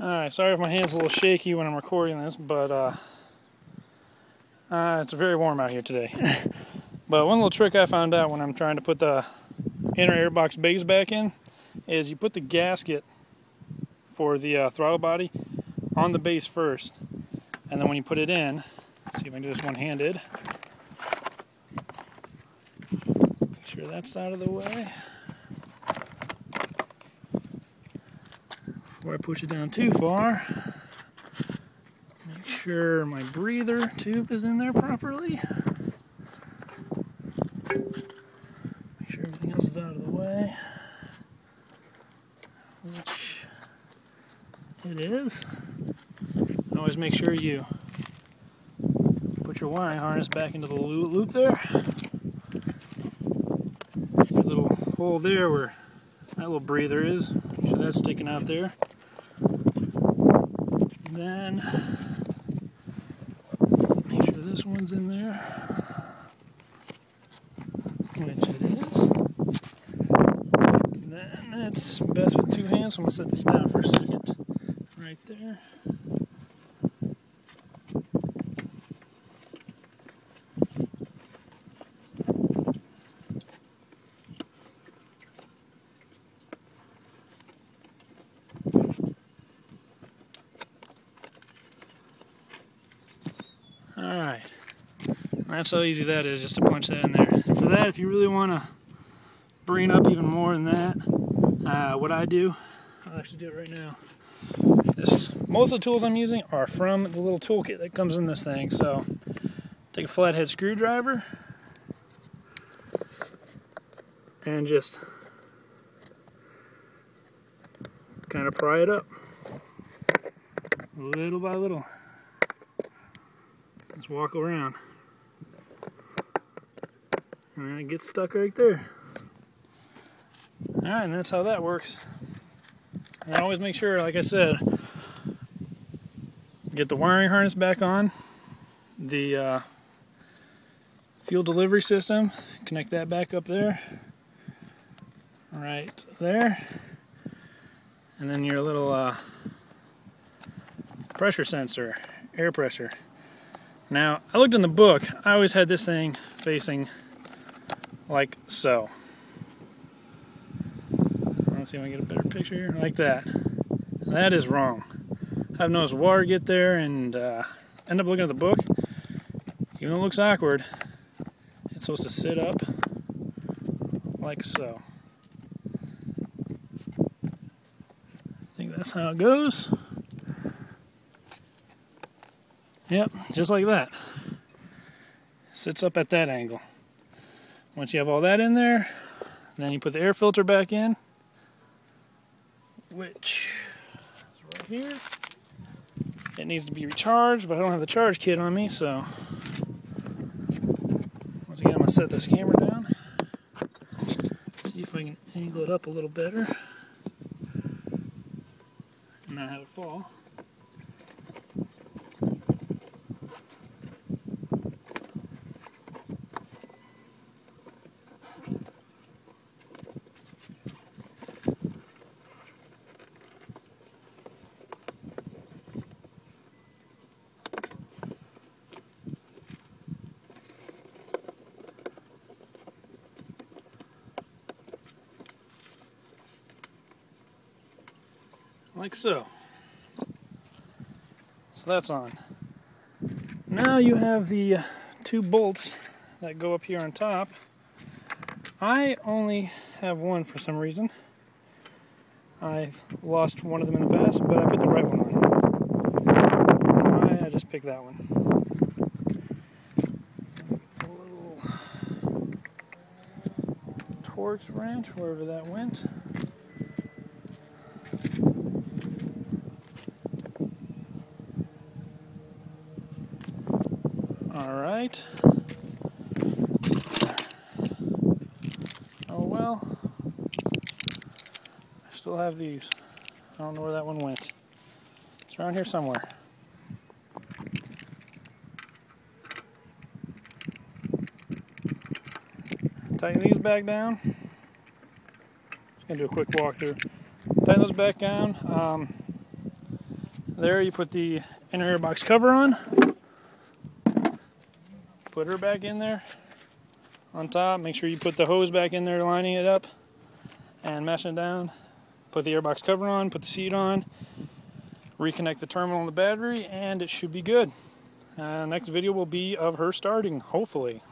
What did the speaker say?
Alright, sorry if my hand's a little shaky when I'm recording this, but it's very warm out here today. But one little trick I found out when I'm trying to put the inner airbox base back in is you put the gasket for the throttle body on the base first, and then when you put it in, let's see if I can do this one-handed. Make sure that's out of the way before I push it down too far. Make sure my breather tube is in there properly. Make sure everything else is out of the way, which it is. Always make sure you put your wiring harness back into the loop there. Your little hole there where that little breather is, make sure that's sticking out there. Then make sure this one's in there, which it is. And then that's best with two hands, so I'm going to set this down for a second. Right there. Alright, that's how easy that is, just to punch that in there. And for that, if you really want to bring up even more than that, what I do, I'll actually do it right now. Most of the tools I'm using are from the little toolkit that comes in this thing. So take a flathead screwdriver and just kind of pry it up little by little. Just walk around, and then it gets stuck right there. Alright, and that's how that works. And always make sure, like I said, get the wiring harness back on the fuel delivery system, connect that back up there, right there, and then your little pressure sensor, air pressure. Now, I looked in the book, I always had this thing facing like so. Let's see if I can get a better picture here, like that. That is wrong. I've noticed water get there and end up looking at the book. Even though it looks awkward, it's supposed to sit up like so. I think that's how it goes. Yep, just like that. Sits up at that angle. Once you have all that in there, then you put the air filter back in, which is right here. It needs to be recharged, but I don't have the charge kit on me, so once again I'm going to set this camera down, see if I can angle it up a little better and not have it fall. Like so. So that's on. Now you have the two bolts that go up here on top. I only have one for some reason. I've lost one of them in the past, but I put the right one on. I just picked that one. A little Torx wrench, wherever that went. Alright. Oh well. I still have these. I don't know where that one went. It's around here somewhere. Tighten these back down. Just gonna do a quick walkthrough. Tighten those back down. There you put the inner airbox cover on. Put her back in there on top. Make sure you put the hose back in there, lining it up and meshing it down. Put the airbox cover on, put the seat on, reconnect the terminal and the battery, and it should be good. Next video will be of her starting, hopefully.